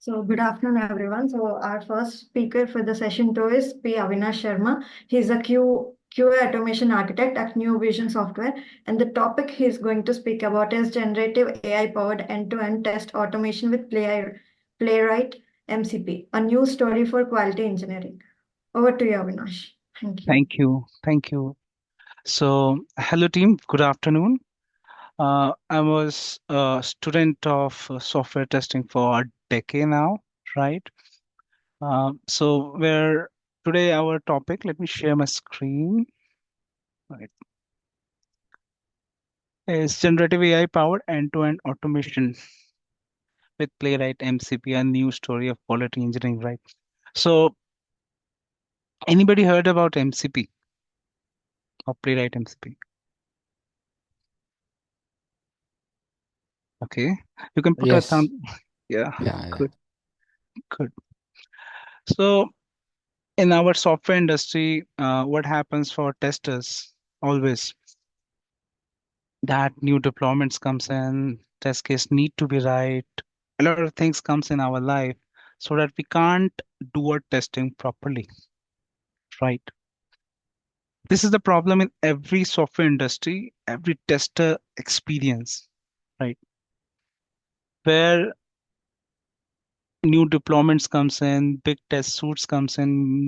So good afternoon, everyone. So our first speaker for the session two is P. Avinash Sharma. He's a QA automation architect at New Vision Software, and the topic he's going to speak about is generative AI-powered end-to-end test automation with Playwright MCP, a new story for quality engineering. Over to you, Avinash. Thank you. Thank you. Thank you. So, hello team. Good afternoon. I was a student of software testing for a decade now, right? So, where today our topic, let me share my screen, right, is generative AI powered end-to-end automation with Playwright MCP, a new story of quality engineering, right? So, anybody heard about MCP or Playwright MCP? Okay, you can put a thumb. Yes. Yeah, Yeah. good, good. So, in our software industry, what happens for testers always that new deployments comes in, test case need to be right. A lot of things comes in our life so that we can't do our testing properly, right? This is the problem in every software industry, every tester experience, right? Where new deployments comes in, big test suits comes in,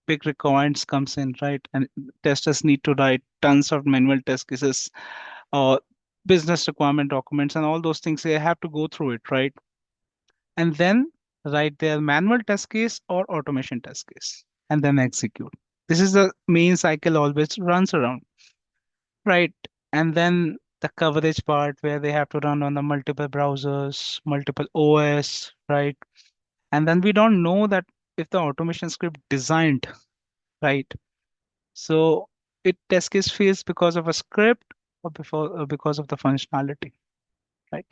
big requirements comes in, right? And testers need to write tons of manual test cases or business requirement documents and all those things. They have to go through it, right? And then write their manual test case or automation test case and then execute. This is the main cycle always runs around, right? And then the coverage part where they have to run on the multiple browsers, multiple OS, right? And then we don't know that if the automation script designed right. So it test case fails because of a script or because of the functionality, right?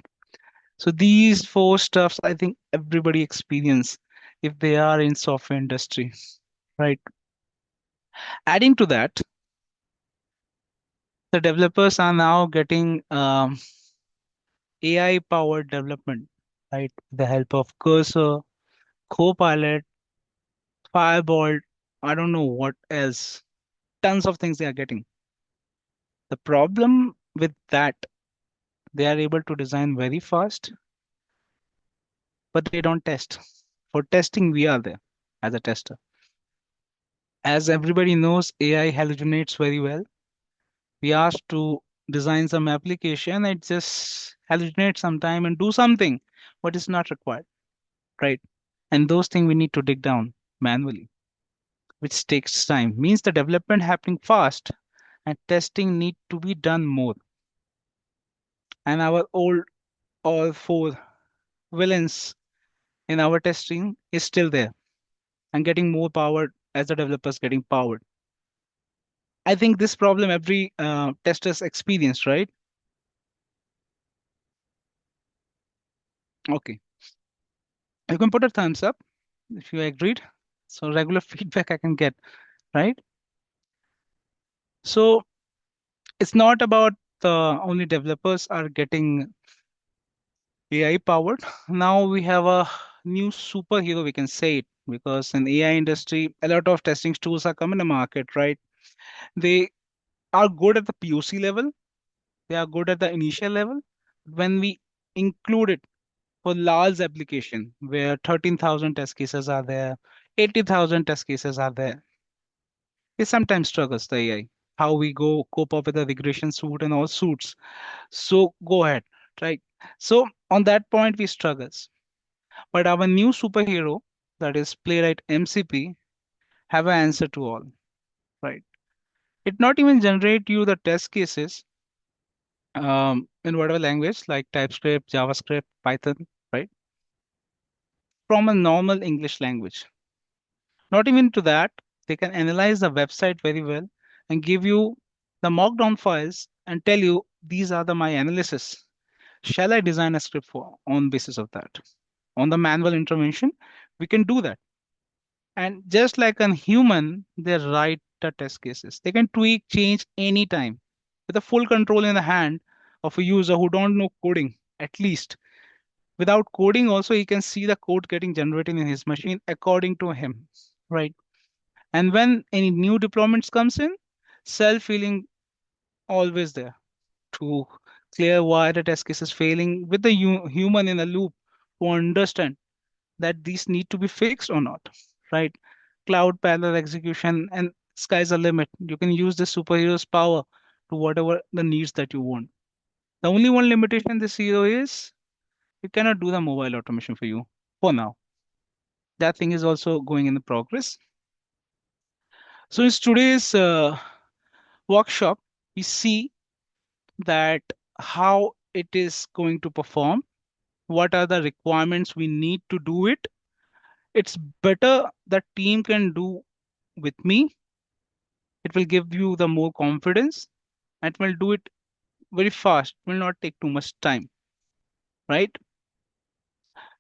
So these four stuffs I think everybody experience if they are in software industry, right? Adding to that, the developers are now getting AI powered development, right? With the help of Cursor, Copilot, Firebolt, I don't know what else. Tons of things they are getting. The problem with that, they are able to design very fast but they don't test. For testing, we are there as a tester. As everybody knows, AI hallucinates very well. We ask to design some application, it just hallucinates sometime and do something, but it's not required, right? And those things we need to dig down manually, which takes time. Means the development happening fast and testing need to be done more. And our old all four villains in our testing is still there and getting more powered as the developers getting powered. I think this problem every testers experience, right? Okay. You can put a thumbs up if you agreed. So regular feedback I can get, right? So it's not about the only developers are getting AI powered. Now we have a new superhero, we can say it, because in AI industry, a lot of testing tools are coming to market, right? They are good at the POC level. They are good at the initial level. When we include it for large application where 13,000 test cases are there, 80,000 test cases are there, it sometimes struggles the AI. How we go cope up with the regression suite and all suits. So go ahead, right? So on that point, we struggles. But our new superhero, that is Playwright MCP, have an answer to all, right? It not even generate you the test cases in whatever language like TypeScript, JavaScript, Python, right? From a normal English language. Not even to that, they can analyze the website very well and give you the markdown files and tell you these are my analysis. Shall I design a script for on basis of that? On the manual intervention, we can do that. And just like a human, they write the test cases. They can tweak, change anytime with a full control in the hand of a user who don't know coding, at least. Without coding also, he can see the code getting generated in his machine according to him, right? And when any new deployments comes in, self healing always there to clear why the test case is failing with the human in a loop to understand that these need to be fixed or not, right? Cloud parallel execution and sky's the limit. You can use the superhero's power to whatever the needs that you want. The only one limitation this hero is you cannot do the mobile automation for you for now. That thing is also going in the progress. So in today's workshop, we see that how it is going to perform, what are the requirements we need to do it. It's better the team can do with me. It will give you the more confidence and will do it very fast. It will not take too much time, right?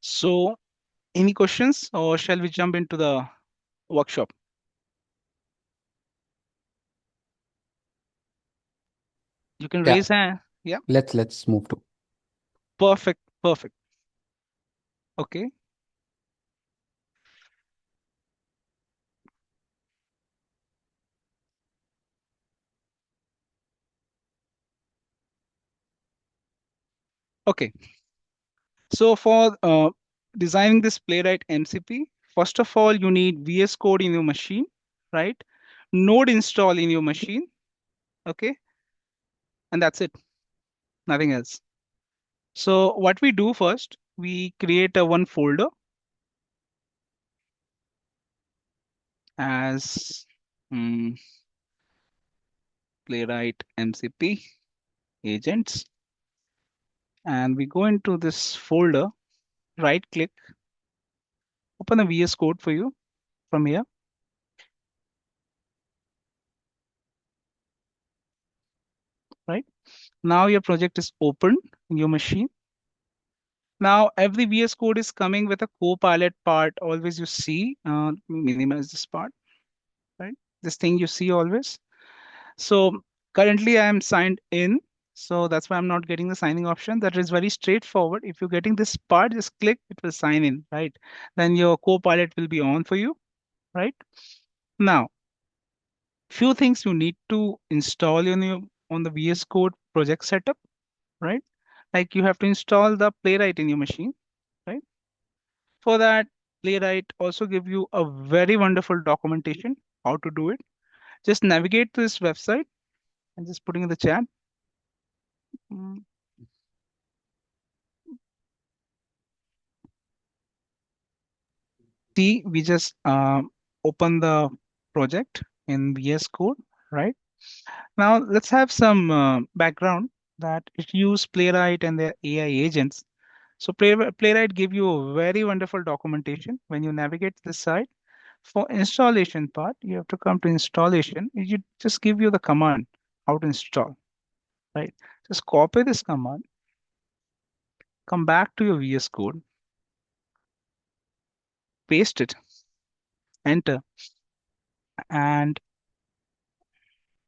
So any questions or shall we jump into the workshop? You can Yeah, raise hand. Yeah, let's move to. perfect, perfect. Okay, okay. So for designing this Playwright MCP, first of all, you need VS Code in your machine, right? Node install in your machine, okay? And that's it, nothing else. So what we do first, we create a one folder as Playwright MCP agents, and we go into this folder, right click, open a VS Code for you from here, right? Now your project is open in your machine. Now every VS Code is coming with a Copilot part. Always you see, minimize this part, right? This thing you see always. So currently I am signed in. So that's why I'm not getting the signing option. That is very straightforward. If you're getting this part, just click, it will sign in, right? Then your Copilot will be on for you, right? Now, few things you need to install in your on the VS Code project setup, right? Like you have to install the Playwright in your machine, right? For that, Playwright also give you a very wonderful documentation how to do it. Just navigate to this website and just putting in the chat. Mm, See, we just open the project in VS Code, right? Now let's have some background that it use Playwright and their AI agents. So Playwright give you a very wonderful documentation. When you navigate to this site, for installation part, you have to come to installation. You just give you the command how to install, right? Just copy this command, come back to your VS Code, paste it, enter, and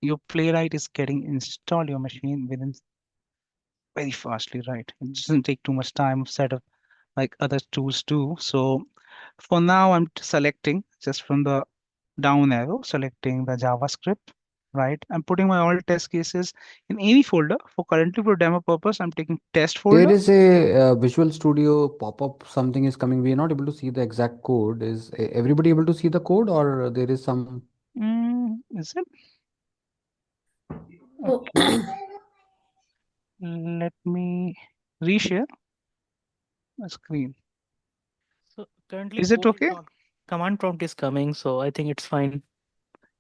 your Playwright is getting installed your machine within very fastly, right? It doesn't take too much time of setup like other tools do. So for now, I'm selecting just from the down arrow, selecting the JavaScript, right? I'm putting my all test cases in any folder. For currently for demo purpose, I'm taking test There folder. is a Visual Studio pop-up. Something is coming. We are not able to see the exact code. Is everybody able to see the code, or there is some? Is it? Oh, Okay. Let me reshare the screen. So currently Is it code is okay? not command prompt is coming, so I think it's fine.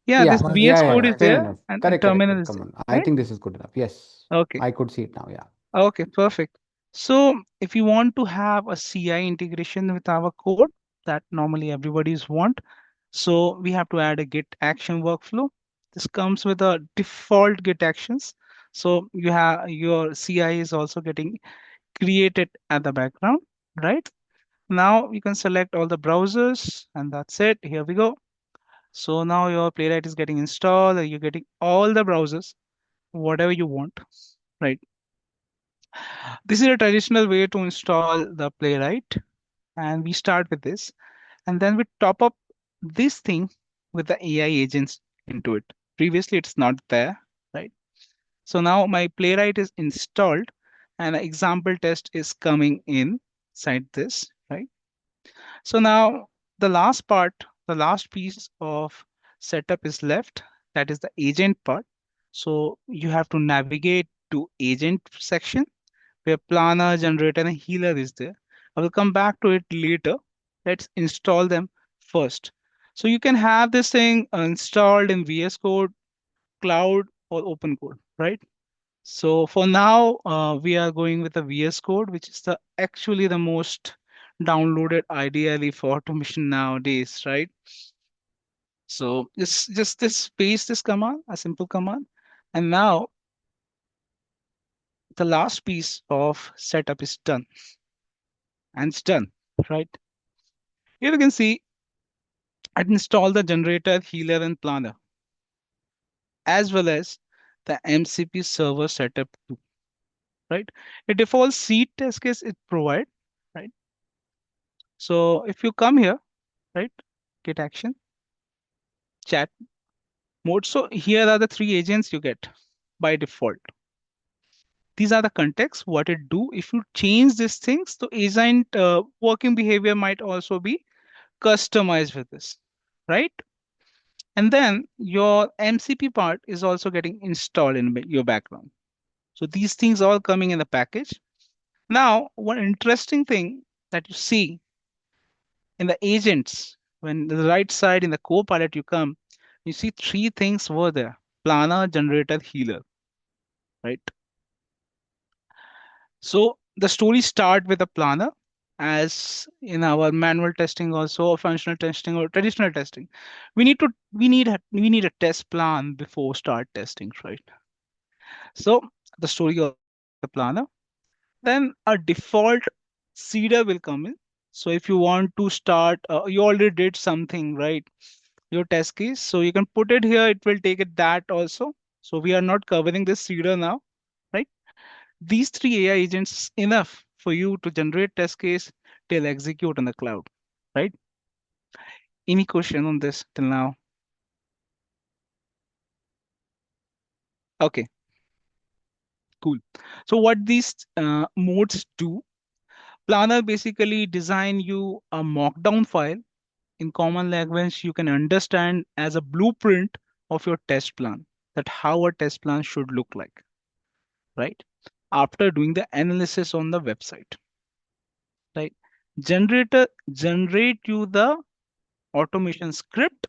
Yeah, Yeah, this Command VS yeah, prompt. yeah, Code yeah. is Fair there enough. and Correct, correct, terminal correct. is Come there, on. I right? think this is good enough. Yes, Okay. I could see it now. Yeah. Okay, perfect. So if you want to have a CI integration with our code that normally everybody's want, so we have to add a Git action workflow. This comes with a default Git actions. So you have your CI is also getting created at the background, right? Now you can select all the browsers and that's it. Here we go. So now your Playwright is getting installed, or you're getting all the browsers, whatever you want, right? This is a traditional way to install the Playwright, and we start with this, and then we top up this thing with the AI agents into it. Previously, it's not there, right? So now my Playwright is installed, and an example test is coming inside this, right? So now the last part, the last piece of setup is left. That is the agent part. So you have to navigate to agent section where planner, generator, and healer is there. I will come back to it later. Let's install them first. So you can have this thing installed in VS Code, Cloud, or Open Code, right? So for now, we are going with the VS Code, which is the actually the most downloaded ideally for automation nowadays, right? So just this paste this command, a simple command, and now the last piece of setup is done, and it's done, right? Here you can see I installed the generator, healer, and planner, as well as the MCP server setup too, right? A default seed test case it provide, right? So if you come here, right, get action, chat mode. So here are the three agents you get by default. These are the contexts, what it do. If you change these things, the agent working behavior might also be customized with this, right? And then your MCP part is also getting installed in your background. So these things all coming in the package. Now, one interesting thing that you see in the agents, when the right side in the Copilot you come, you see three things were there: planner, generator, healer, right? So the story start with a planner, as in our manual testing also, or functional testing or traditional testing. We need a test plan before start testing, right? So the story of the planner. Then a default seeder will come in. So if you want to start, you already did something, right? Your test case. So you can put it here. It will take it that also. So we are not covering this seeder now, right? These three AI agents enough for you to generate test case till execute on the cloud, right? Any question on this till now? Okay, cool. So what these modes do, Planner basically design you a mockdown file in common language you can understand as a blueprint of your test plan, that how a test plan should look like, right? After doing the analysis on the website, right? Generator generate you the automation script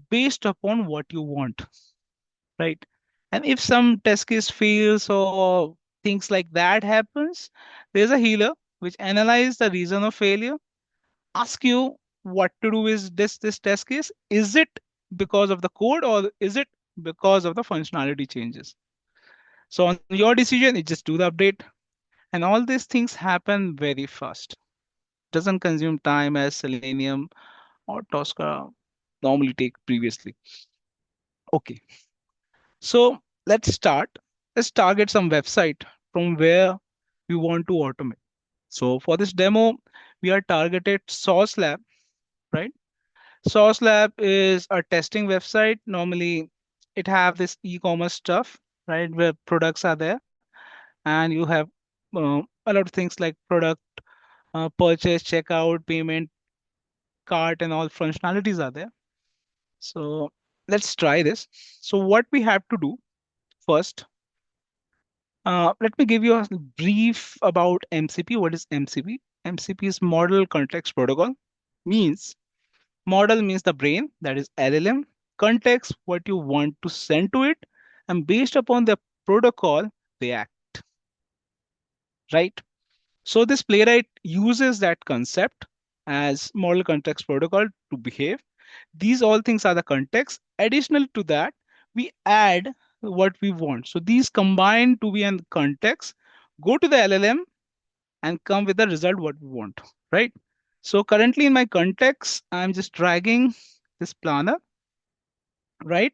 based upon what you want, right? And if some test case fails or things like that happens, there's a healer which analyze the reason of failure, ask you what to do with this test case. Is it because of the code or is it because of the functionality changes? So on your decision, you just do the update, and all these things happen very fast. Doesn't consume time as Selenium or Tosca normally take previously. Okay, so let's start. Let's target some website from where we want to automate. So for this demo, we are targeted Source Lab, right? Source Lab is a testing website. Normally, it have this e-commerce stuff, right, where products are there, and you have a lot of things like product purchase, checkout, payment, cart, and all functionalities are there. So let's try this. So what we have to do first, let me give you a brief about MCP. What is MCP? MCP is Model Context Protocol. Means model means the brain, that is LLM. Context, what you want to send to it, and based upon the protocol, they act, right? So this playwright uses that concept as model context protocol to behave. These all things are the context. Additional to that, we add what we want. So these combine to be an context, go to the LLM and come with the result what we want, right? So currently in my context, I'm just dragging this planner, right?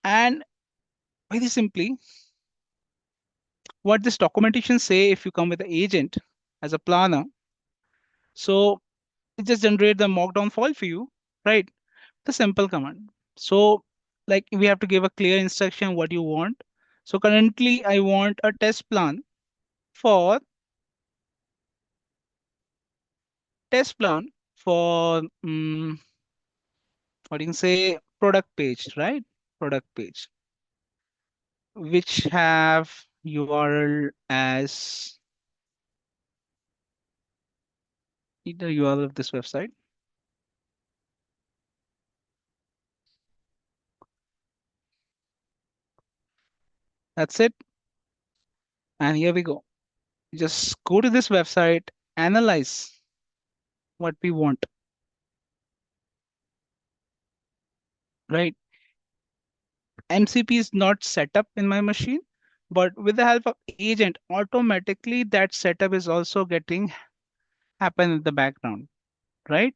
And very simply, what this documentation say if you come with the agent as a planner. So it just generate the markdown file for you, right? The simple command. So like we have to give a clear instruction what you want. So currently I want a test plan for test plan for what you can say product page, right? Product page, which have URL as either URL of this website. That's it. And here we go. Just go to this website, analyze what we want, right? MCP is not set up in my machine, but with the help of agent, automatically that setup is also getting happen in the background, right?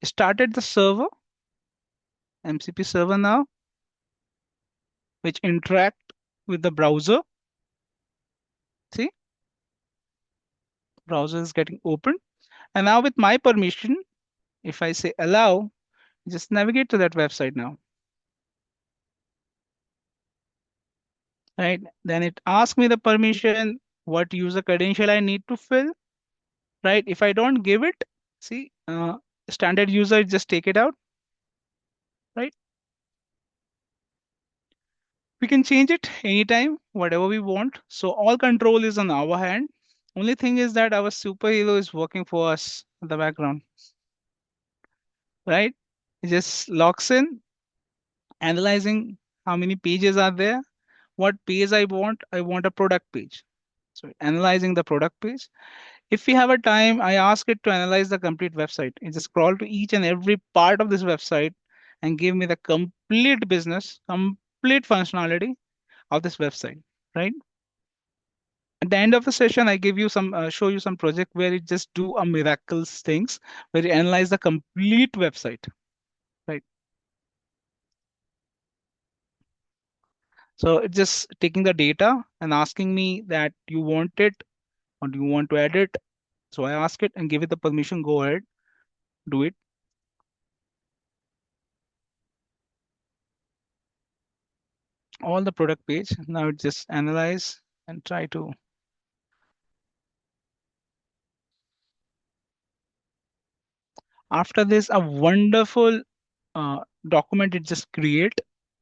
Started the server, MCP server now, which interact with the browser. See, browser is getting open. And now with my permission, if I say allow, just navigate to that website now, right? Then it asks me the permission, what user credential I need to fill, right? If I don't give it, see, standard user, just take it out, right? We can change it anytime, whatever we want. So all control is on our hand. Only thing is that our superhero is working for us in the background, right? It just logs in, analyzing how many pages are there, what page I want a product page. So analyzing the product page. If we have a time, I ask it to analyze the complete website. It just scroll to each and every part of this website and give me the complete business, complete functionality of this website, right? At the end of the session, I give you some, show you some project where it just do a miracles things, where you analyze the complete website, right? So it's just taking the data and asking me that you want it or do you want to edit. So I ask it and give it the permission, go ahead, do it. All the product page. Now it just analyze and try to. After this, a wonderful document it just create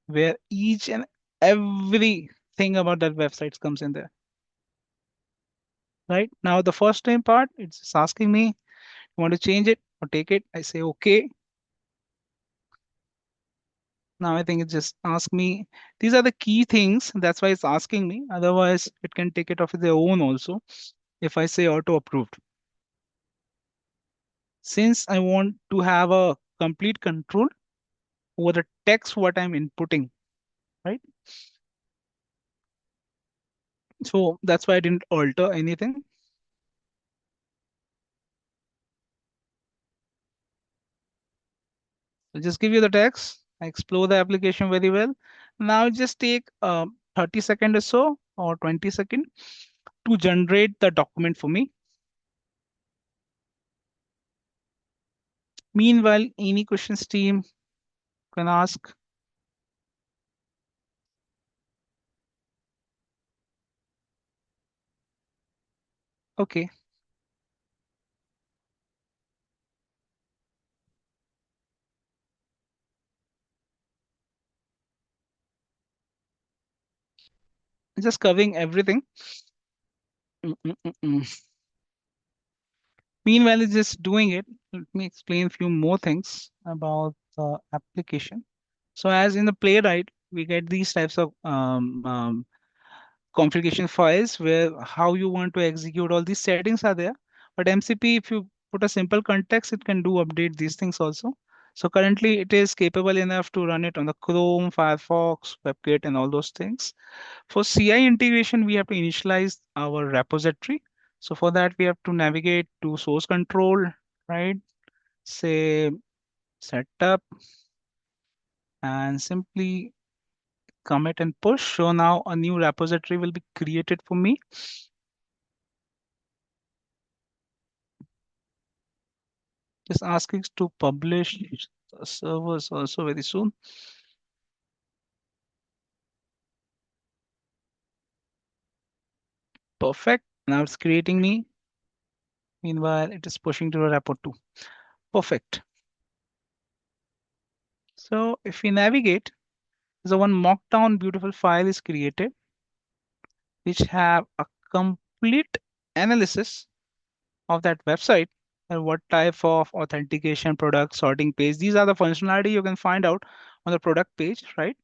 where each and everything about that website comes in there. Right now, the first time part, it's just asking me, you want to change it or take it? I say okay. Now I think it just ask me. These are the key things. That's why it's asking me. Otherwise, it can take it off their own also. If I say auto approved. Since I want to have a complete control over the text what I'm inputting, right? So that's why I didn't alter anything. I'll just give you the text. I explore the application very well. Now just take 30 seconds or so or 20 seconds to generate the document for me. Meanwhile, any questions team can ask. Okay. Just covering everything. Mm, mm, mm, mm. Meanwhile, it's just doing it. Let me explain a few more things about the application. So as in the Playwright, we get these types of configuration files where how you want to execute all these settings are there. But MCP, if you put a simple context, it can do update these things also. So currently it is capable enough to run it on the Chrome, Firefox, WebKit, and all those things. For CI integration, we have to initialize our repository. So for that, we have to navigate to source control, right? Say setup and simply commit and push. So now a new repository will be created for me. Just asking to publish the servers also very soon. Perfect. Now it's creating me. Meanwhile, it is pushing to the repo 2. Perfect. So if we navigate, the one mockdown beautiful file is created, which have a complete analysis of that website and what type of authentication, product, sorting page. These are the functionality you can find out on the product page, right?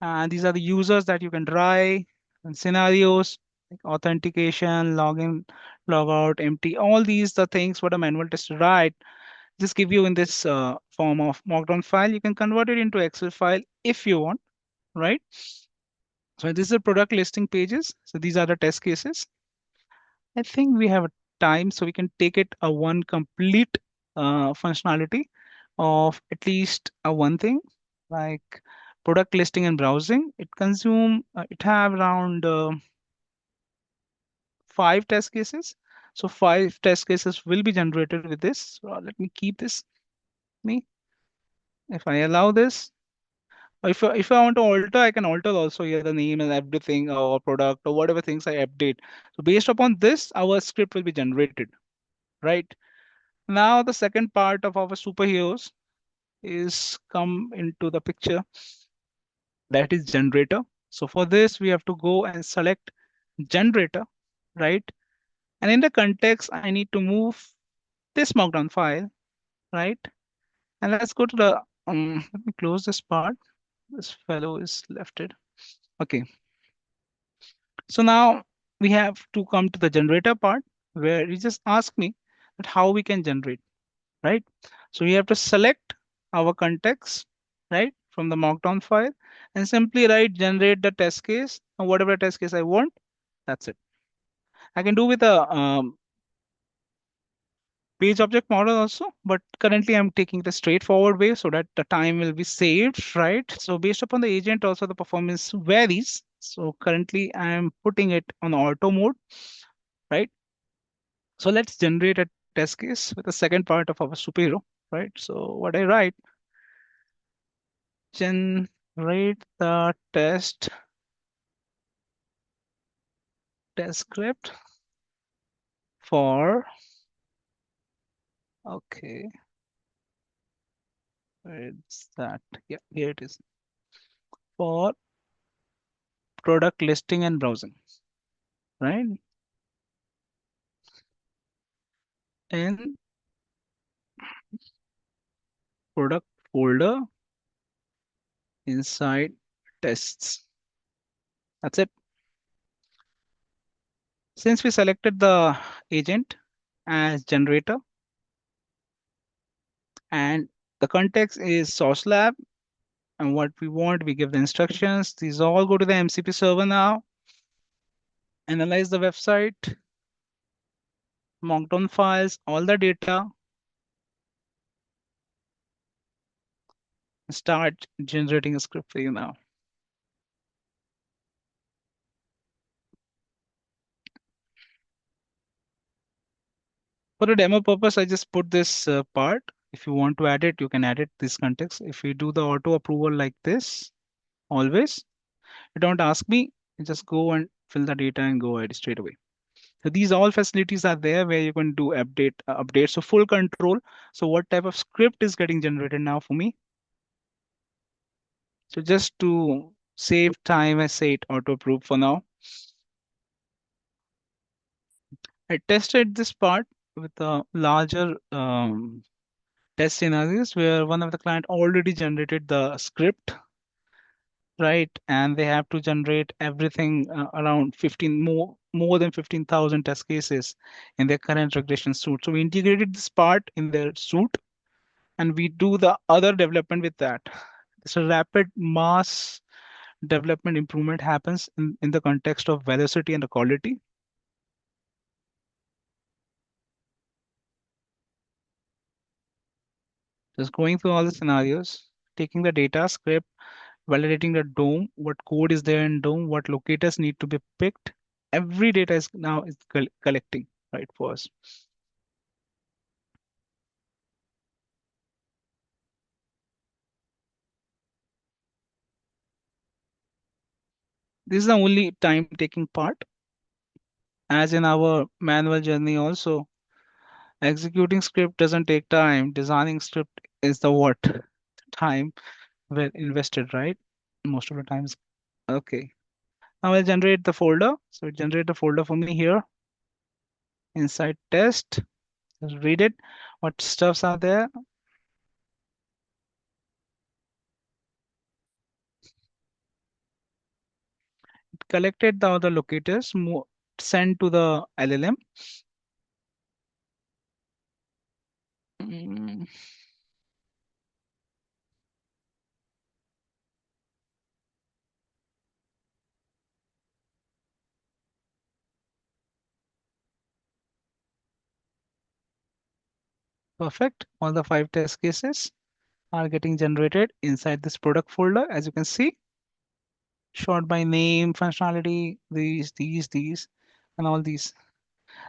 And these are the users that you can try and scenarios like authentication, login, logout, empty, all these the things what a manual test write just give you in this form of markdown file. You can convert it into Excel file if you want, right? So this is the product listing pages. So these are the test cases. I think we have a time so we can take it a one complete functionality of at least a one thing like product listing and browsing. It have around 5 test cases. So 5 test cases will be generated with this. So let me keep this me. If I allow this, if I want to alter, I can alter also here the name and everything or product or whatever things I update. So based upon this, our script will be generated, right? Now the second part of our superheroes is come into the picture. That is generator. So for this, we have to go and select generator, right? And in the context, I need to move this markdown file, right? And let's go to the, let me close this part. This fellow is left it. Okay. So now we have to come to the generator part where you just ask me that how we can generate, right? So we have to select our context, right, from the markdown file and simply write generate the test case or whatever test case I want. That's it. I can do with a page object model also, but currently I'm taking the straightforward way so that the time will be saved, right? So based upon the agent, also the performance varies. So currently I'm putting it on auto mode, right? So let's generate a test case with the second part of our superhero, right? So what I write, generate the test script for, okay, where's that? Yeah, here it is. For product listing and browsing, right? In product folder inside tests. That's it. Since we selected the agent as generator and the context is source lab and what we want, we give the instructions. These all go to the MCP server now. Analyze the website, markdown files, all the data, start generating a script for you now. For the demo purpose, I just put this part. If you want to add it, you can add it this context. If we do the auto approval like this, always, you don't ask me, you just go and fill the data and go ahead straight away. So these all facilities are there where you can do updates. So full control. So what type of script is getting generated now for me? So just to save time, I say it auto approve for now. I tested this part with a larger test scenarios where one of the client already generated the script, right? And they have to generate everything around 15 more than 15,000 test cases in their current regression suite. So we integrated this part in their suite and we do the other development with that. So rapid mass development improvement happens in the context of velocity and the quality. Just going through all the scenarios, taking the data script, validating the DOM, what code is there in DOM, what locators need to be picked. Every data is now is collecting, right, for us. This is the only time taking part. As in our manual journey also, executing script doesn't take time. Designing script is the what? Time well invested, right? Most of the times. Okay. Now I'll generate the folder. So it generate the folder for me here inside test. Just read it. What stuffs are there? It collected the other locators, sent to the LLM. Mm, Perfect. All the 5 test cases are getting generated inside this product folder, as you can see. Short by name, functionality, these, and all these.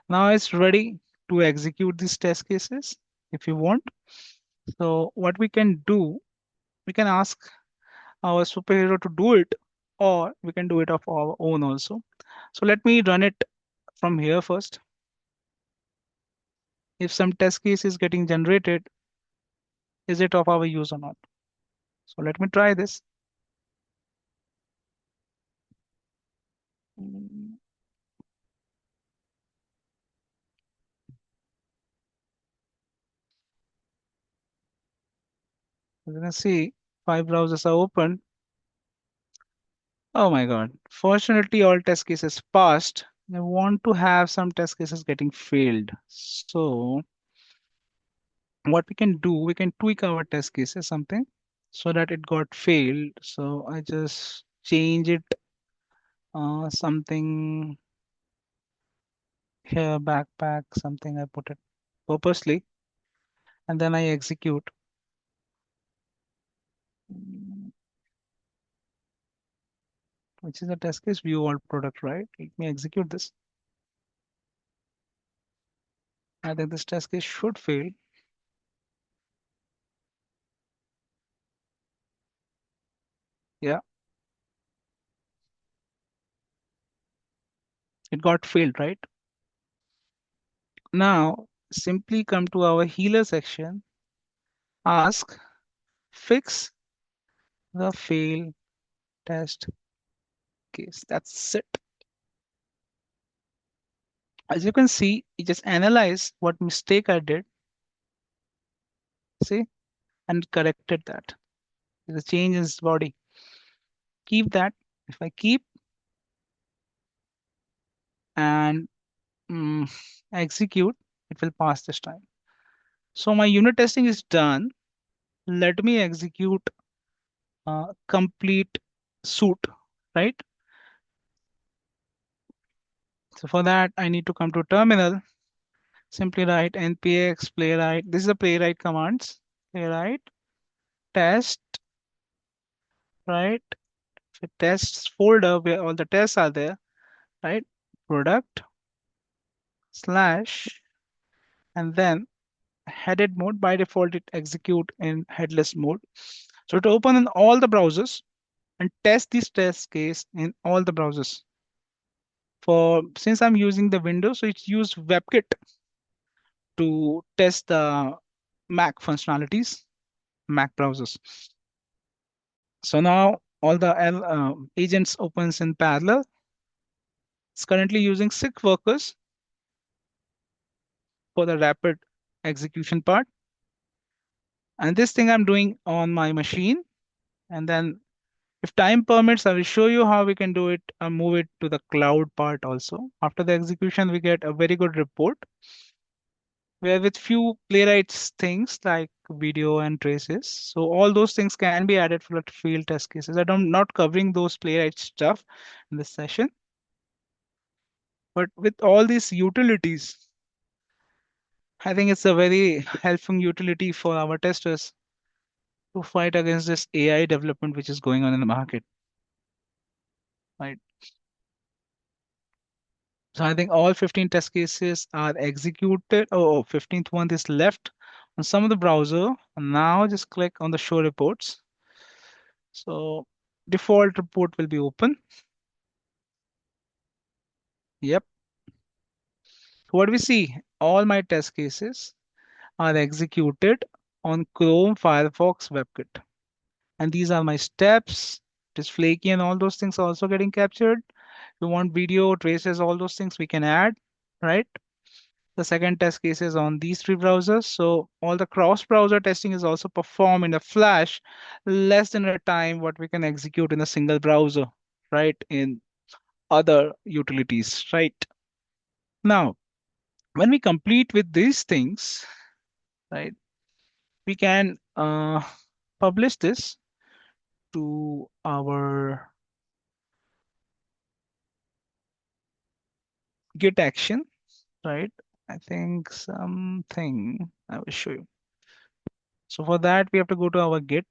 Now it's ready to execute these test cases if you want. So what we can do, we can ask our superhero to do it, or we can do it of our own also. So let me run it from here first. If some test case is getting generated, is it of our use or not? So let me try this. Mm, As you can see, 5 browsers are open. Oh my God. Fortunately, all test cases passed. I want to have some test cases getting failed. So what we can do, we can tweak our test cases something so that it got failed. So I just change it something here, backpack, something I put it purposely, and then I execute. Mm, Which is a test case view all product, right? Let me execute this. I think this test case should fail. Yeah, it got failed, right? Now simply come to our healer section, ask fix the fail test case. That's it. As you can see, it just analyzed what mistake I did, see, and corrected that. There's a change in its body. Keep that. If I keep and execute, it will pass this time. So my unit testing is done. Let me execute complete suit, right? So for that, I need to come to terminal. Simply write npx playwright. This is the playwright commands. Playwright test, right? So tests folder where all the tests are there, right? Product slash, and then headed mode. By default, it execute in headless mode. So to open in all the browsers and test this test case in all the browsers. For since I'm using the Windows, so it's used WebKit to test the Mac functionalities, Mac browsers. So now all the agents opens in parallel. It's currently using 6 workers for the rapid execution part. And this thing I'm doing on my machine. And then if time permits, I will show you how we can do it and move it to the cloud part also. After the execution, we get a very good report where with few playwrights things like video and traces. So all those things can be added for the field test cases. I'm not covering those playwright stuff in this session. But with all these utilities, I think it's a very helpful utility for our testers. to fight against this AI development which is going on in the market, right? So I think all 15 test cases are executed. Oh, 15th one is left on some of the browser. And now just click on the show reports. So default report will be open. Yep. So what we see, all my test cases are executed on Chrome, Firefox, WebKit. And these are my steps. It is flaky and all those things are also getting captured. If you want video, traces, all those things we can add, right? The second test case is on these three browsers. So all the cross-browser testing is also performed in a flash, less than a time what we can execute in a single browser, right? In other utilities, right? Now, when we complete with these things, right, we can publish this to our Git action, right? I think something I will show you. So for that, we have to go to our Git,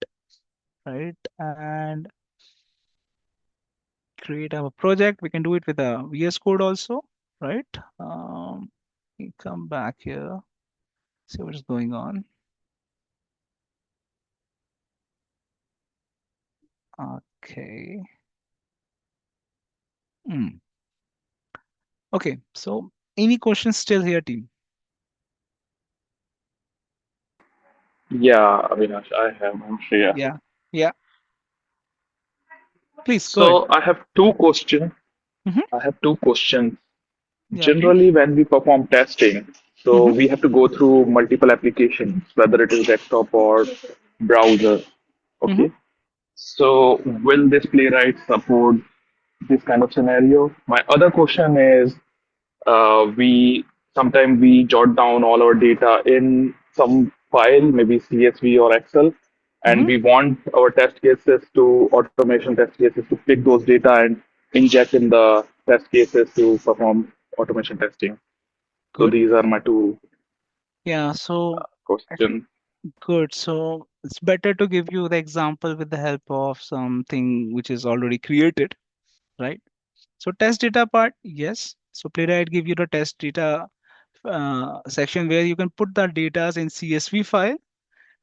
right? And create our project. We can do it with a VS Code also, right? We come back here, see what is going on. Okay. Okay, so any questions still here, team? Yeah, Avinash, I have. I'm Shreya. Yeah, yeah. Please go ahead. So I have two questions. Mm-hmm. I have two questions. Yeah, please. Generally, when we perform testing, so Mm-hmm. we have to go through multiple applications, whether it is desktop or browser. Mm-hmm. Okay. So will this playwright support this kind of scenario? My other question is, we sometimes we jot down all our data in some file, maybe CSV or Excel, and Mm-hmm. we want our test cases to automation test cases to pick those data and inject in the test cases to perform automation testing. So Good. these are my two Yeah, so I think questions. good. So it's better to give you the example with the help of something which is already created, right? So test data part, yes. So Playwright give you the test data section where you can put the data in CSV file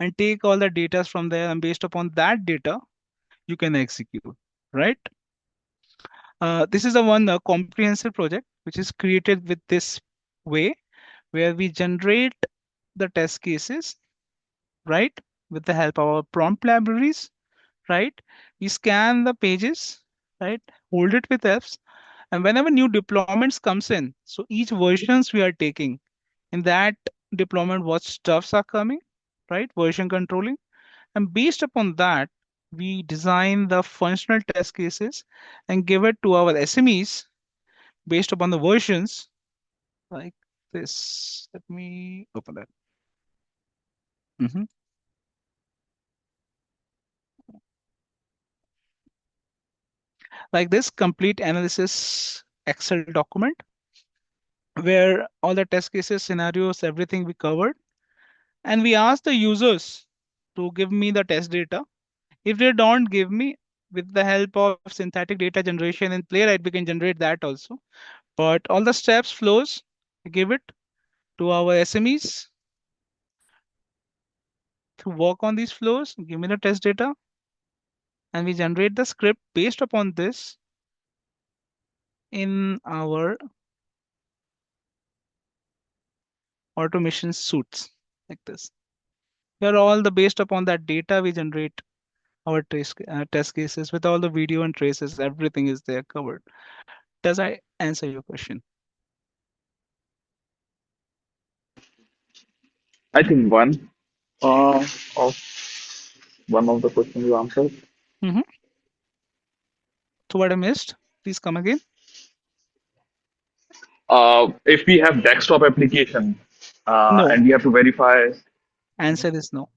and take all the data from there, and based upon that data, you can execute, right? This is the one comprehensive project which is created with this way, where we generate the test cases, right? With the help of our prompt libraries, right? We scan the pages, right? Hold it with Fs, and whenever new deployments comes in, so each versions we are taking in that deployment, what stuffs are coming, right? Version controlling, and based upon that, we design the functional test cases and give it to our SMEs based upon the versions like this. Let me open that. Mhm. Like this complete analysis Excel document where all the test cases, scenarios, everything we covered. And we ask the users to give me the test data. If they don't give me, with the help of synthetic data generation in Playwright, we can generate that also. But all the steps, flows, we give it to our SMEs to work on these flows, give me the test data, and we generate the script based upon this in our automation suites like this. Here all the based upon that data we generate our test cases with all the video and traces, everything is there covered. Does I answer your question? I think of one of the questions you answered. Mm-hmm. So what I missed, please come again. If we have desktop application No, and we have to verify. answer is no.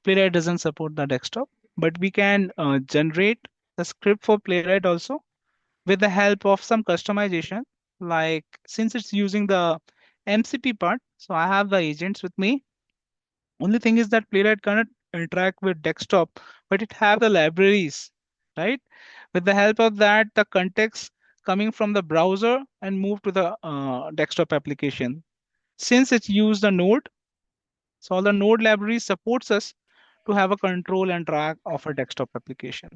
Playwright doesn't support the desktop, but we can generate the script for Playwright also with the help of some customization. Like since it's using the MCP part, so I have the agents with me. Only thing is that Playwright cannot interact with desktop, but it have the libraries, right? With the help of that, the context coming from the browser and move to the desktop application. Since it's used the node, so all the node library supports us to have a control and track of a desktop application.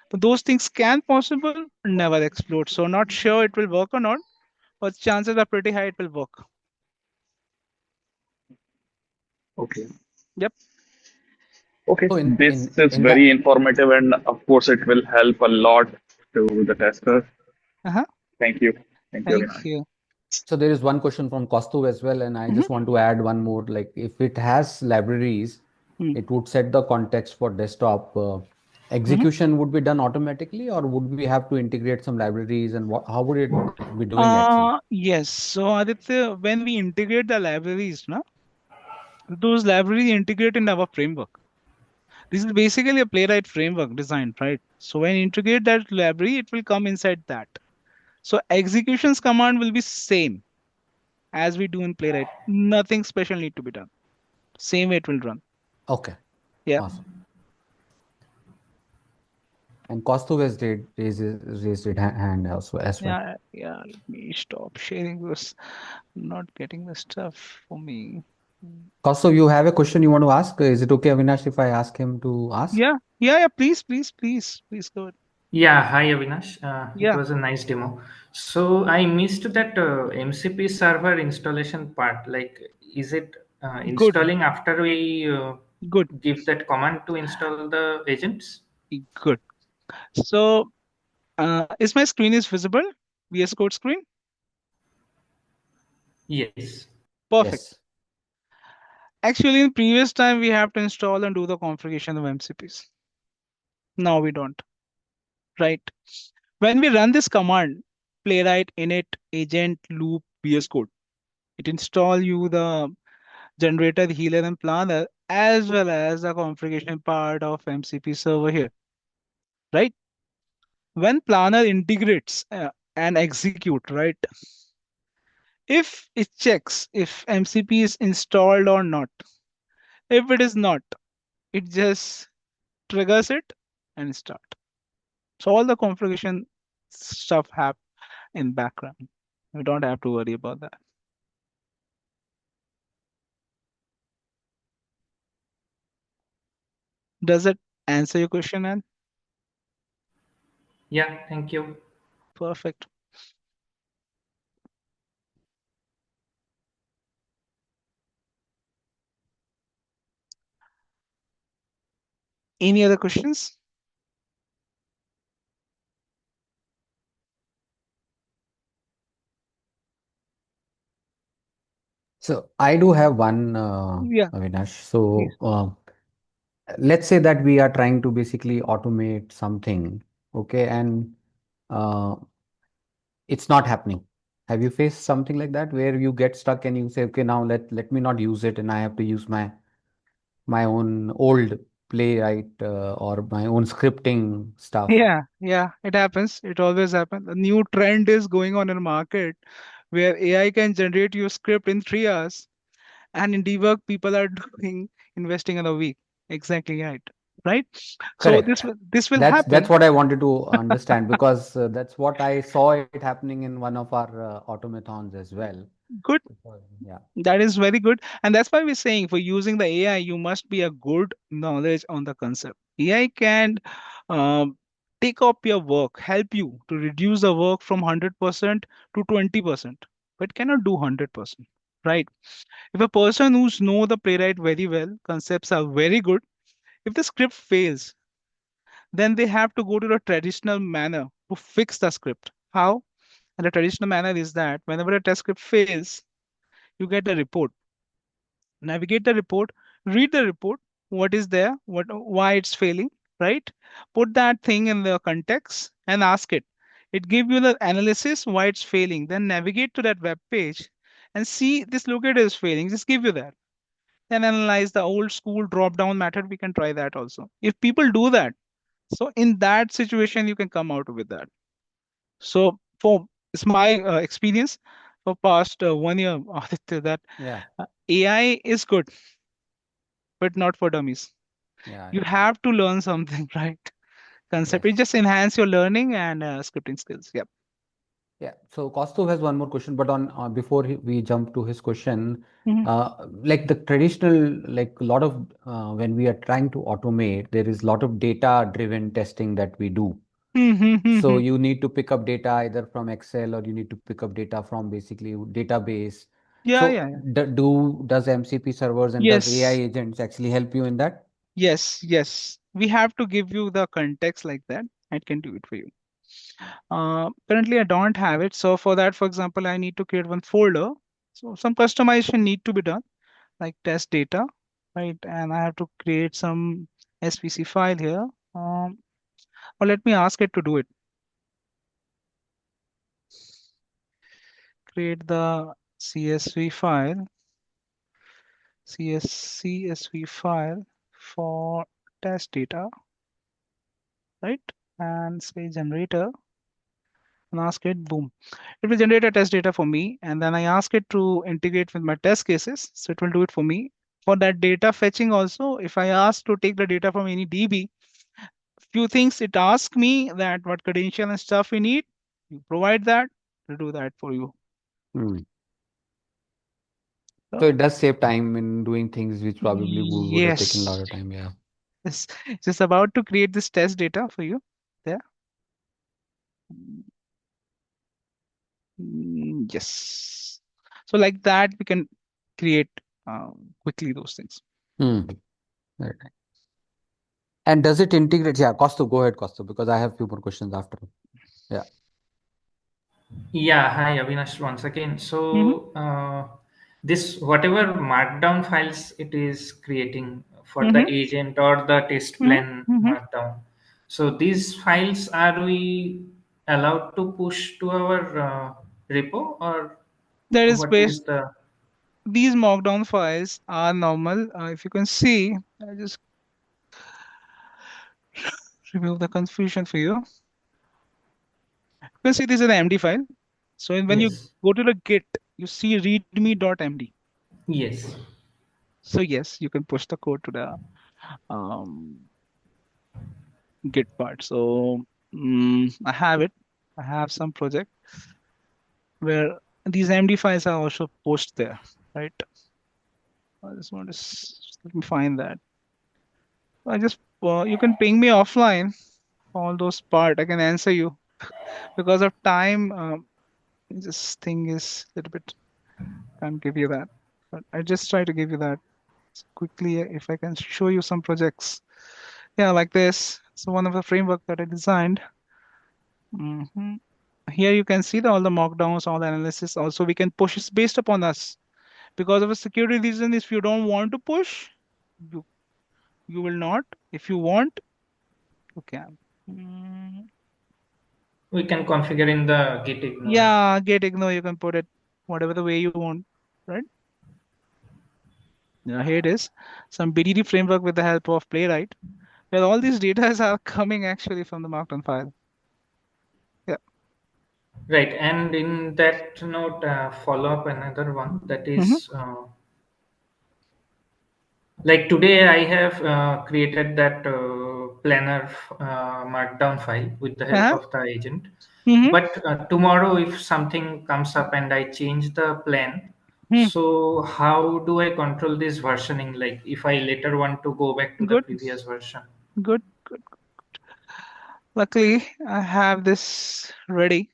But those things can possible, never explode. So not sure it will work or not, but chances are pretty high it will work. Okay. Yep. Okay. So This is in very that, informative, and of course, it will help a lot to the tester. Uh-huh. Thank you. Thank you, Thank Avinash. you. so there is one question from Kostu as well, and I Mhm. just want to add one more. Like if it has libraries, Mm. it would set the context for desktop. Mhm. Execution would be done automatically, or would we have to integrate some libraries, and how would it be doing actually? Yes. So Aditya, when we integrate the libraries, no, those libraries integrate in our framework. This is basically a playwright framework designed, right? So when you integrate that library, it will come inside that. So executions command will be same as we do in playwright. Nothing special need to be done. Same way it will run. Okay, Yeah. awesome. And Kostu has raised his hand also as well. Yeah. Yeah. Let me stop sharing this. Not getting the stuff for me. Kostu, you have a question you want to ask? Is it okay, Avinash, if I ask him to ask? Yeah. Yeah. Yeah. Please, please, please, please go ahead. Yeah, hi Avinash. It Yeah. was a nice demo. So I missed that MCP server installation part. Like, is it Good. installing after we Good. give that command to install the agents? Good. So, is my screen is visible? VS Code screen? Yes. Perfect. Yes. Actually, in previous time, we have to install and do the configuration of MCPs. Now we don't, right? When we run this command, playwright init agent loop VS Code, it install you the generator, the healer, and planner, as well as the configuration part of MCP server here, right? When planner integrates and execute, right? If it checks if MCP is installed or not, if it is not, it just triggers it and start. So all the configuration stuff happen in background. We don't have to worry about that. Does it answer your question, Anne? Yeah, thank you. Perfect. Any other questions? So I do have one, Yeah, Avinash. So please. let's say that we are trying to basically automate something, okay, and uh, it's not happening. Have you faced something like that where you get stuck and you say, okay, now let me not use it, and I have to use my own old playwright or my own scripting stuff? Yeah, it happens. It always happens. A new trend is going on in the market where AI can generate your script in 3 hours, and in debug, people are doing investing in a week. Exactly right. Right. So Correct. this will That's happen. what I wanted to understand because that's what I saw it happening in one of our automathons as well. Good. Yeah. That is very good. And that's why we're saying for using the AI, you must be a good knowledge on the concept. AI can um, take up your work, help you to reduce the work from 100% to 20%, but cannot do 100%. Right. If a person who's know the playwright very well, concepts are very good. If the script fails, then they have to go to the traditional manner to fix the script. How? And the traditional manner is that whenever a test script fails, you get a report, navigate the report, read the report, what is there, why it's failing, right? Put that thing in the context and ask it. It give you the analysis why it's failing. Then navigate to that web page and see this locator is failing. Just give you that. Then analyze the old school drop down method. We can try that also. If people do that, so in that situation, you can come out with that. So for it's my experience for past 1 year, Aditya, that Yeah. AI is good but not for dummies. Yeah, You yeah, have to learn something, right? Concept. yes. It just enhance your learning and scripting skills. Yep. Yeah. So Kaustubh has one more question, but on before we jump to his question, Mm-hmm. like the traditional, like a lot of when we are trying to automate, there is a lot of data-driven testing that we do. So Mm-hmm. you need to pick up data either from Excel or you need to pick up data from basically database. Yeah, So yeah, yeah. does MCP servers and does AI Yes, agents actually help you in that? yes, yes. We have to give you the context like that. I can do it for you. Currently, I don't have it. So for that, for example, I need to create one folder. So some customization need to be done, like test data, right? And I have to create some SVC file here. Or let me ask it to do it. Create the CSV file, CSV file for test data, right? And say generator and ask it, boom. It will generate a test data for me. And then I ask it to integrate with my test cases. So it will do it for me. For that data fetching also, if I ask to take the data from any DB, few things it asks me that what credential and stuff we need, you provide that, to do that for you. Hmm. So, So it does save time in doing things which probably would have taken a lot yes, of time. Yeah. yes. Just about to create this test data for you. There. Yes. So like that, we can create quickly those things. Hmm. Right. And does it integrate? Yeah, Kaustubh, go ahead, Kaustubh, because I have few more questions after. Yeah. Yeah, hi Avinash once again. Mm-hmm. So this whatever markdown files it is creating for the Mm-hmm. agent or the test plan Mm-hmm. Mm-hmm. markdown. So these files are we allowed to push to our repo or That is what is based, the these markdown files are normal. If you can see, I just remove the confusion for you. You can see this is an MD file. So when you yes, go to the Git, you see readme.md. yes. So yes, you can push the code to the um, Git part. So I have it. I have some project where these MD files are also posted there, right? I just want to let me find that. I just you can ping me offline for all those part. I can answer you because of time. This thing is a little bit can't give you that, but I just try to give you that quickly if I can show you some projects. Yeah, like this. So one of the framework that I designed. hmm Here you can see all the mockdowns, all the analysis. Also, we can push it based upon us because of a security reason. If you don't want to push, you you will not. If you want, you can. We can configure in the git ignore. Yeah, get ignore. You can put it whatever the way you want, right? Yeah, here it is. Some BDD framework with the help of Playwright. Where all these data are coming actually from the Markdown file. Yeah. Right, and in that note, follow up another one that Mm-hmm. is like today I have created that planner markdown file with the help Uh-huh. of the agent. Mm-hmm. But tomorrow, if something comes up and I change the plan, so how do I control this versioning? Like if I later want to go back to the Good, previous version. good, good. Luckily, I have this ready.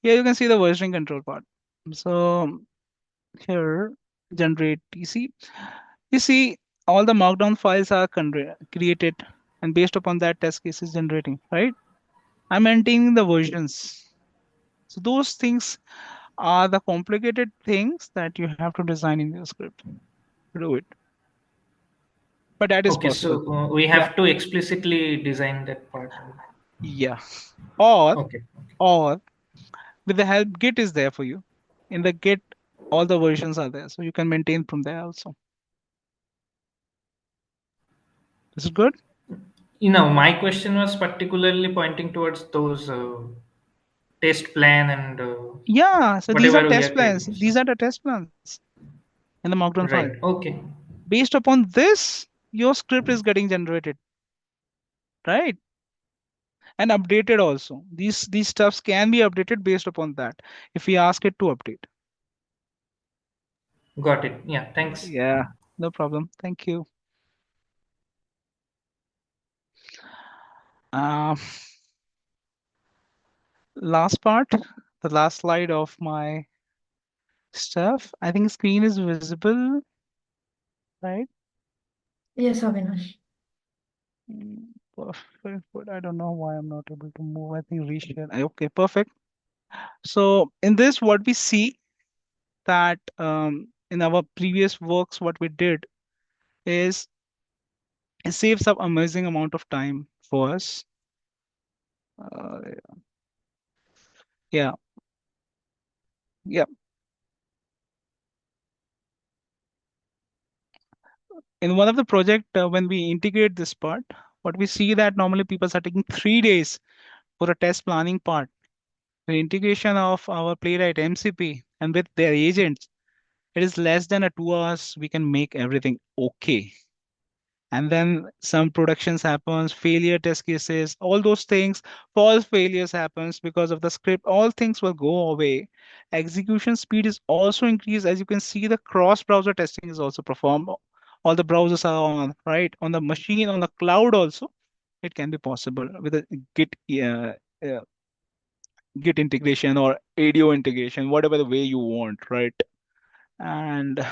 Here you can see the versioning control part. So here, generate TC. You see all the markdown files are created and based upon that test case is generating, right? I'm maintaining the versions. So those things are the complicated things that you have to design in your script to do it. But that is Okay, possible. so we Yeah. have to explicitly design that part. Yeah. Or Okay. or with the help Git is there for you. In the Git, all the versions are there. So you can maintain from there also. Is it good? My question was particularly pointing towards those test plan and Yeah. So these are whatever we test are plans. creating. So, These are the test plans in the Markdown file. right. Okay. Based upon this, your script is getting generated, right? And updated also. These stuffs can be updated based upon that if we ask it to update. Got it. Yeah, thanks. Yeah, no problem. Thank you. Um, Last part, the last slide of my stuff. I think screen is visible, right? Yes, Avinash. Perfect. But I don't know why I'm not able to move. I think reshare. Okay, perfect. So in this, what we see that in our previous works, what we did is it saves up amazing amount of time for us. Uh, yeah, yeah. In one of the project, when we integrate this part, what we see that normally people are taking 3 days for a test planning part. The integration of our Playwright MCP and with their agents, it is less than a 2 hours. We can make everything okay. And then some productions happens, failure test cases, all those things, false failures happens because of the script. All things will go away. Execution speed is also increased. As you can see, the cross-browser testing is also performed. All the browsers are on, right? On the machine, on the cloud also, it can be possible with a uh, Git integration or ADO integration, whatever the way you want, right? And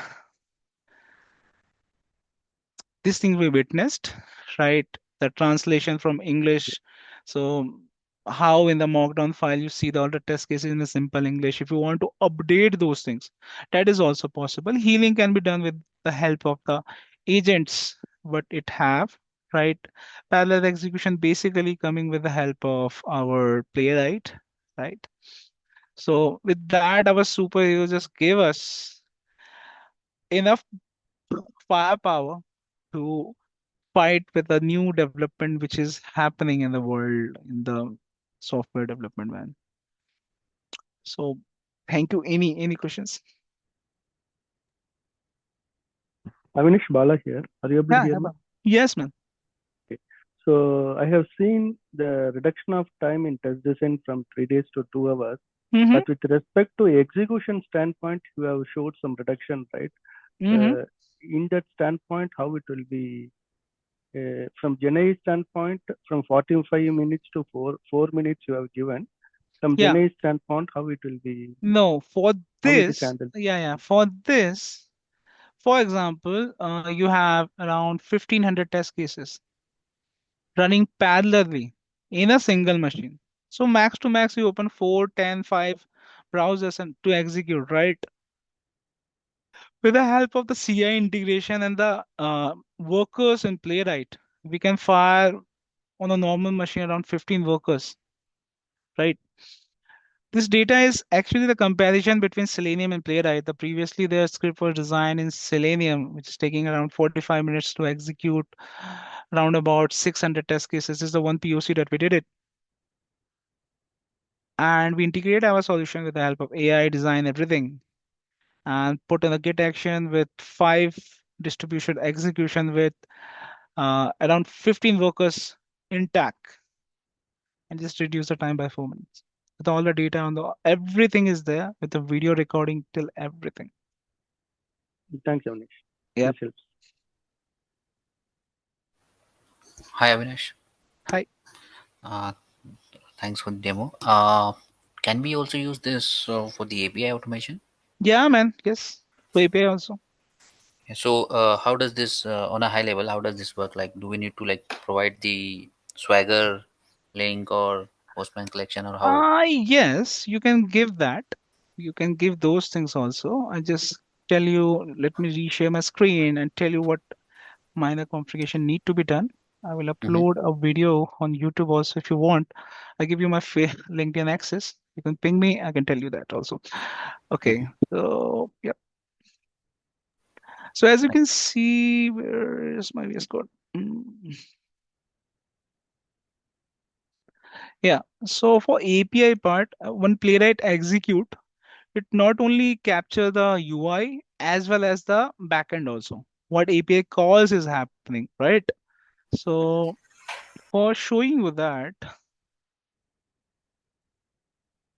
this thing we witnessed, right? The translation from English. So how in the markdown file you see all the test cases in a simple English. If you want to update those things, that is also possible. Healing can be done with the help of the agents, what it have, right? Parallel execution basically coming with the help of our playwright, right? So with that, our superhero just gave us enough firepower to fight with a new development which is happening in the world in the software development, man. So thank you. Any questions? Avinash Bala here. Are you able to Yeah, hear me? yes, man. Okay. So I have seen the reduction of time in test design from 3 days to 2 hours. Mm-hmm. But with respect to execution standpoint, you have showed some reduction, right? Mm-hmm. In that standpoint, how it will be from GenAI standpoint, from 45 minutes to 4 minutes you have given. From Yeah. GenAI standpoint, how it will be? No, for How it is this, handled? yeah. For this, for example, you have around 1500 test cases running parallelly in a single machine. So max to max, you open 4, 10, 5 browsers and to execute, right? With the help of the CI integration and the workers in Playwright, we can fire on a normal machine around 15 workers, right? This data is actually the comparison between Selenium and Playwright. The previously their script was designed in Selenium, which is taking around 45 minutes to execute, around about 600 test cases. This is the one POC that we did it. And we integrate our solution with the help of AI, design, everything, and put in a Git action with 5 distribution execution with around 15 workers intact and just reduce the time by 4 minutes. With all the data on the everything is there with the video recording till everything. Thanks, Avinash. Yep. This helps. Hi, Avinash. Hi. Uh, Thanks for the demo. Can we also use this for the API automation? Yeah, man. Yes. For API also. So, how does this, on a high level, how does this work? Like, do we need to like provide the Swagger link or Postman collection or how? Yes, you can give that. You can give those things also. I just tell you, let me reshare my screen and tell you what minor configuration need to be done. I will Mhm. upload a video on YouTube also if you want. I give you my LinkedIn access. You can ping me. I can tell you that also. Okay. So yeah. So as you can see, where is my VS Code? Yeah. So for API part, when Playwright execute, it not only capture the UI as well as the backend also. what API calls is happening, right? So for showing you that,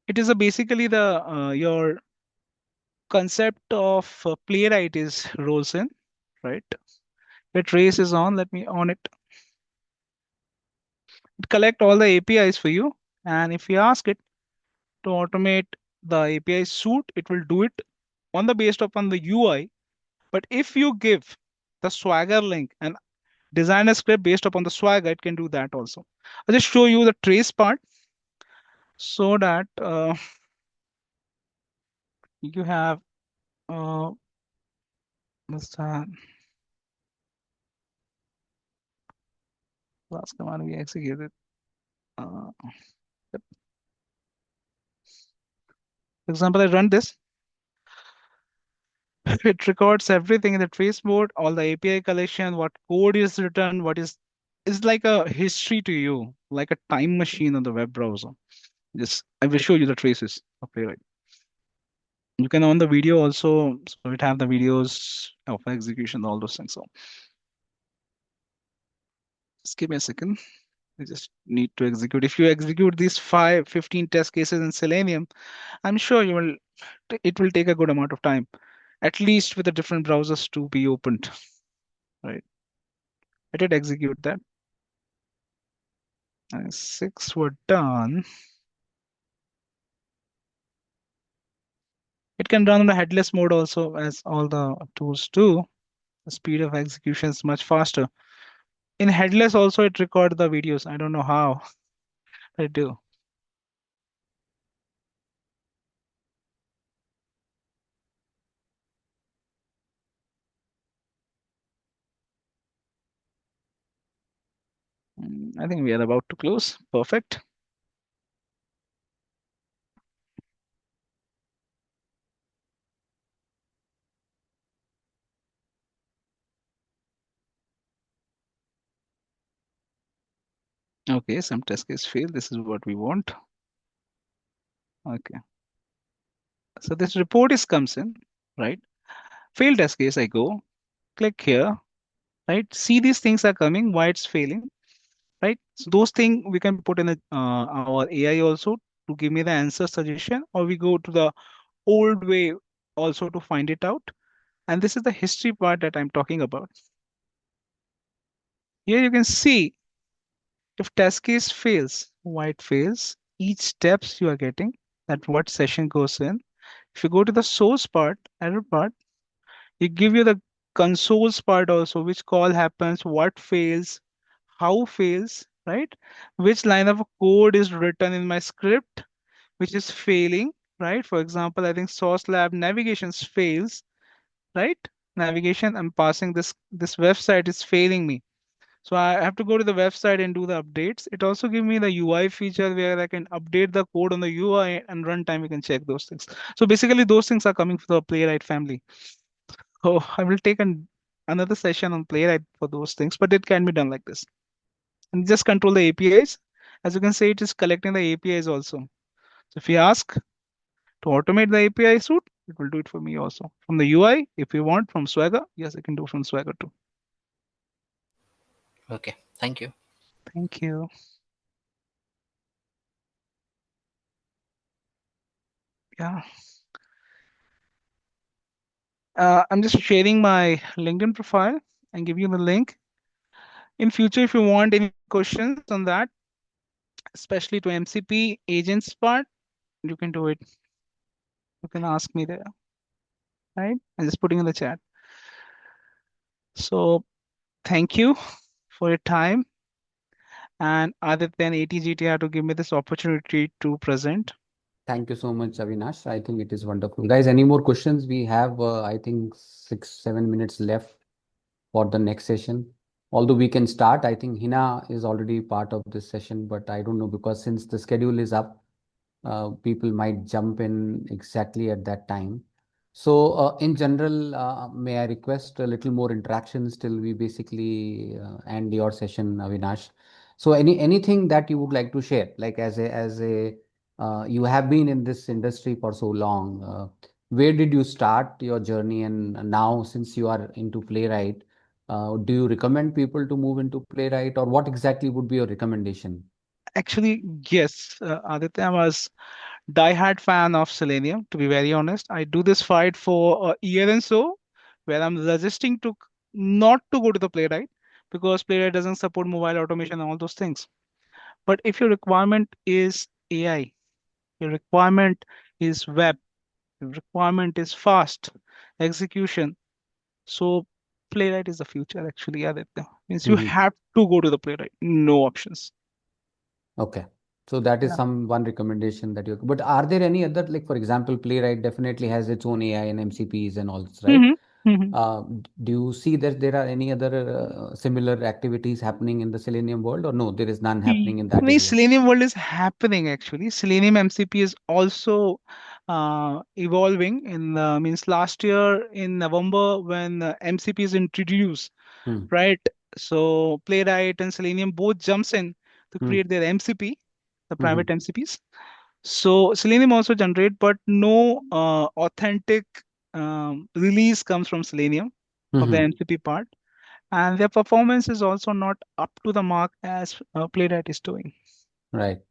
it is basically the your concept of Playwright is rolls in, right? The trace is on. Let me on it. It collect all the APIs for you, and if you ask it to automate the API suite, it will do it on the based upon the UI. But if you give the Swagger link and design a script based upon the Swagger, it can do that also. I'll just show you the trace part so that you have this last command we executed. Yep. For example, I run this. It records everything in the trace mode, all the API collection, what code is written, what is like a history to you, like a time machine on the web browser. Just I will show you the traces of Playwright. You can on the video also, so it have the videos of execution, all those things. So just give me a second. I just need to execute. If you execute these 15 test cases in Selenium, I'm sure you will. It will take a good amount of time, at least with the different browsers to be opened. Right. I did execute that. And 6 were done. It can run on the headless mode also, as all the tools do. The speed of execution is much faster. In headless also, it records the videos. I don't know how I do. I think we are about to close. Perfect. Okay, some test case failed. This is what we want. Okay. So this report is comes in, right? Failed test case, I go, click here, right? See these things are coming, why it's failing, right? So those things we can put in our AI also to give me the answer suggestion, or we go to the old way also to find it out. And this is the history part that I'm talking about. Here you can see if test case fails, why it fails, each steps you are getting, that what session goes in. If you go to the source part, error part, it give you the consoles part also, which call happens, what fails, how fails, right? Which line of code is written in my script, which is failing, right? For example, I think source lab navigations fails, right? Navigation, I'm passing this website is failing me. So I have to go to the website and do the updates. It also give me the UI feature where I can update the code on the UI and runtime. You can check those things. So basically those things are coming from the Playwright family. Oh, I will take another session on Playwright for those things, but it can be done like this. And just control the APIs. As you can see, it is collecting the APIs also. So if you ask to automate the API suite, it will do it for me also. From the UI, if you want from Swagger, yes, I can do from Swagger too. Okay, thank you. Thank you. Yeah. I'm just sharing my LinkedIn profile and give you the link. In future, if you want any questions on that, especially to MCP agents part, you can do it. You can ask me there, right? I'm just putting in the chat. So thank you for your time and Aditya and ATGTR to give me this opportunity to present. Thank you so much, Avinash. I think it is wonderful. Guys, any more questions? We have, I think, 6-7 minutes left for the next session. Although we can start, I think Hina is already part of this session, but I don't know because since the schedule is up, people might jump in exactly at that time. So in general, may I request a little more interactions till we basically end your session, Avinash. So anything that you would like to share, like as a you have been in this industry for so long. where did you start your journey? And now, since you are into Playwright, do you recommend people to move into Playwright, or what exactly would be your recommendation? Actually, yes, Aditya, I was diehard fan of Selenium, to be very honest. I do this fight for a year and so, where I'm resisting to not to go to the Playwright because Playwright doesn't support mobile automation and all those things. But if your requirement is AI, your requirement is web, your requirement is fast execution, so Playwright is the future actually, Aditya. Means you Mhm. have to go to the Playwright, no options. Okay. So that is Yeah. some one recommendation that you, but are there any other, like for example, Playwright definitely has its own AI and MCPs and all this, right? hmm hmm Do you see that there are any other similar activities happening in the Selenium world, or no, there is none happening in that The area? Selenium world is happening actually. Selenium MCP is also evolving. In means last year in November when MCP is introduced, Hmm. right? So Playwright and Selenium both jumps in to Hmm. create their MCP, the Hmm. private MCPs. So Selenium also generate, but no authentic release comes from Selenium of the Hmm. MCP part, and their performance is also not up to the mark as Playwright is doing. Right.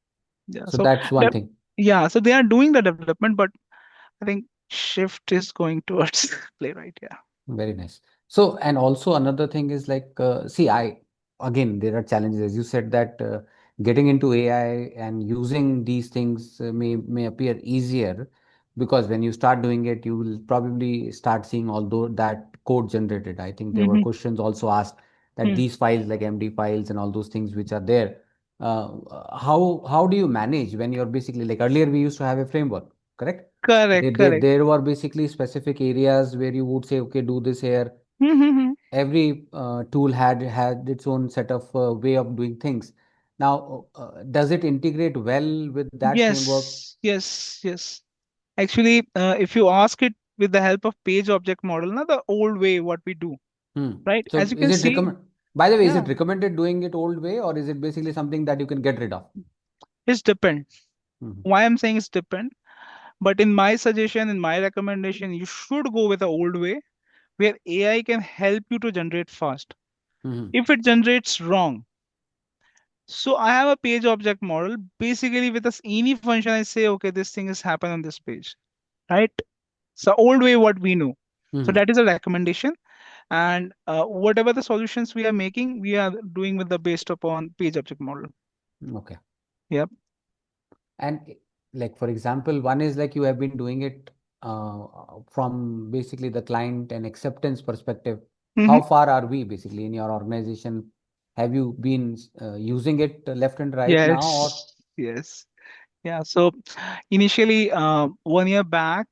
Yeah, So so that's one that, thing. yeah, so they are doing the development, but I think shift is going towards Playwright. Yeah. Very nice. So, and also another thing is like, see, again, there are challenges. As you said that getting into AI and using these things may appear easier, because when you start doing it, you will probably start seeing although that code generated. I think there were hmm questions also asked that these files like MD files and all those things which are there, how do you manage when you're basically, like earlier we used to have a framework, correct? Correct, correct. There were basically specific areas where you would say, okay, do this here. hmm Every tool had its own set of way of doing things. Now, does it integrate well with that framework? Yes, yes, yes. Actually, if you ask it with the help of page object model, not the old way what we do, Hmm. right? As So you is can it see, recommend? By the way, is yeah, it recommended doing it old way, or is it basically something that you can get rid of? it's depend. Hmm. Why I'm saying it's depend, but in my suggestion, in my recommendation, you should go with the old way where AI can help you to generate fast. Hmm. If it generates wrong, so I have a page object model. Basically, with this any function, I say, okay, this thing is happen on this page, right? So old way, what we know. So Hmm. that is a recommendation. And whatever the solutions we are making, we are doing with the based upon page object model. Okay. Yep. And like for example, one is like you have been doing it from basically the client and acceptance perspective. hmm How far are we basically in your organization? Have you been using it left and right now, or? Yes. Yes. Yeah. So initially, 1 year back,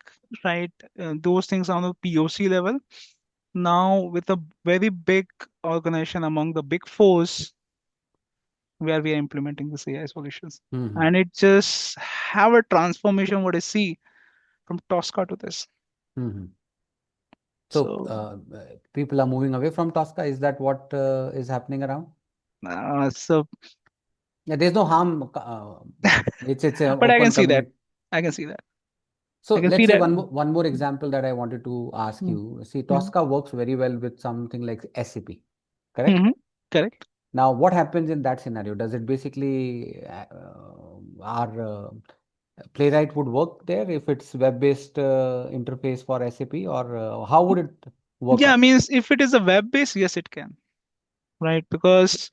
right, those things are on the POC level. Now, with a very big organization among the big fours, where we are implementing this AI solutions. Hmm. And it just have a transformation what I see from Tosca to this. Hmm. So So people are moving away from Tosca. Is that what is happening around? so Yeah, there's no harm. It's an but I can open see that. community. I can see that. So I can let's see say that. one more example that I wanted to ask Mm, you. See, mm, Tosca works very well with something like SAP, correct? mhm. Correct. Now, what happens in that scenario? Does it basically our Playwright would work there if it's web-based interface for SAP, or how would it work Yeah, out? means if it is a web base, yes, it can. Right? Because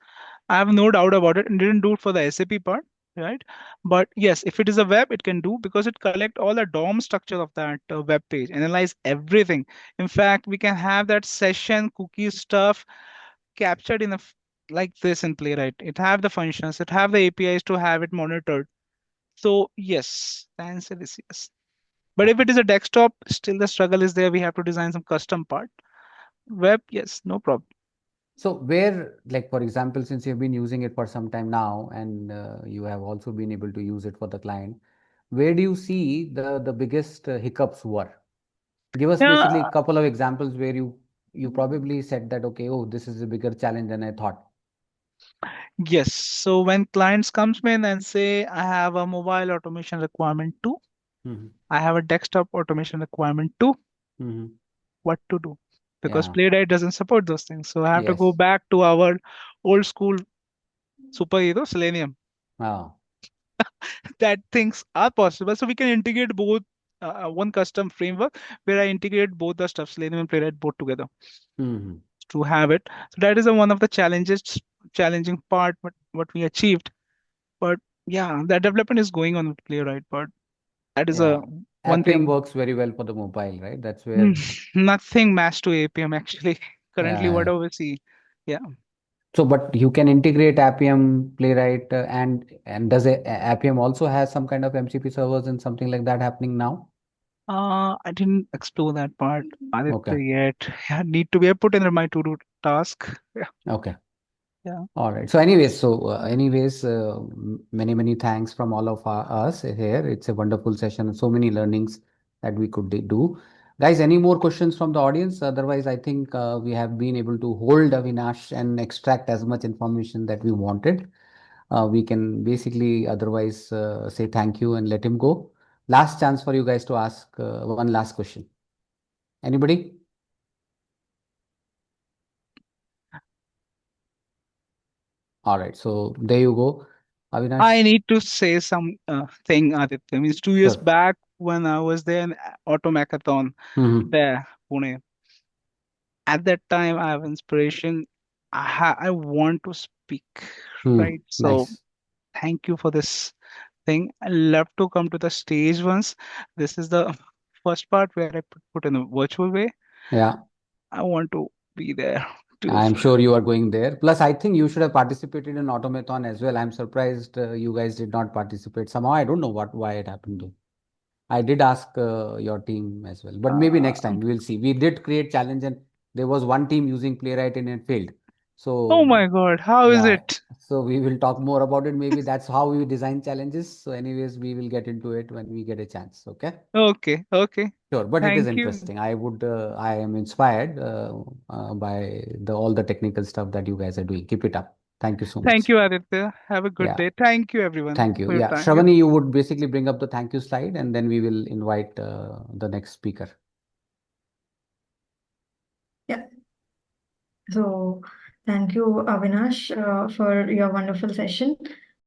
I have no doubt about it and didn't do it for the SAP part, right? But yes, if it is a web, it can do because it collect all the DOM structure of that web page, analyze everything. In fact, we can have that session cookie stuff captured in like this in Playwright. It have the functions, it have the APIs to have it monitored. So yes, the answer is yes. But if Okay. it is a desktop, still the struggle is there. We have to design some custom part. Web, yes, no problem. So where, like for example, since you've been using it for some time now, and you have also been able to use it for the client, where do you see the biggest hiccups were? Give us basically a Yeah, couple of examples where you probably said that, okay, oh, this is a bigger challenge than I thought. yes. So when clients comes in and say, I have a mobile automation requirement too, Mhm. I have a desktop automation requirement too. Mhm. What to do? Because Yeah. Playwright doesn't support those things. So I have to go Yes. back to our old school superhero, Selenium. Ah. That things are possible. So we can integrate both one custom framework where I integrate both the stuff, Selenium and Playwright both together Mhm. to have it. So that is one of the challenging part, what we achieved. But yeah, that development is going on with Playwright, but that is a Yeah. one Appium thing. works very well for the mobile, right? That's where. Nothing matched to APM actually. Currently, Yeah. whatever we see. Yeah. So, but you can integrate Appium, Playwright, and does Appium also has some kind of MCP servers and something like that happening now? I didn't explore that part, Okay. Aditya, yet. Yeah, need to be put in my to-do task. Yeah. Okay. Yeah. All right. Many thanks from all of us here. It's a wonderful session. So many learnings that we could do. Guys, any more questions from the audience? Otherwise, I think we have been able to hold Avinash and extract as much information that we wanted. We can basically otherwise say thank you and let him go. Last chance for you guys to ask one last question. Anybody? All right. So there you go, I Avinash. need to say some thing, Aditya. Means 2 years Sure. back when I was there in Automacathon Hmm. there, Pune. At that time, I have inspiration. I want to speak, right? So Nice. thank you for this thing. I love to come to the stage once. This is the first part where I put in a virtual way. Yeah. I want to be there too. I'm sure you are going there. Plus, I think you should have participated in Automaton as well. I'm surprised you guys did not participate. Somehow, I don't know why it happened though. I did ask your team as well, but maybe Uh, next time we will see. We did create challenge, and there was one team using Playwright and it failed. oh So my God, how is yeah, it? so we will talk more about it. Maybe that's how we design challenges. So, anyways, we will get into it when we get a chance. Okay. Okay, okay. Sure, but it is Thank you. interesting. I am inspired by all the technical stuff that you guys are doing. Keep it up. Thank you so Thank much. you, Aditya. Have a good Yeah, day. Thank you, everyone, thank you. for your Yeah, time. Yeah. Shravani, you would basically bring up the thank you slide, and then we will invite the next speaker. Yeah. So thank you, Avinash, for your wonderful session.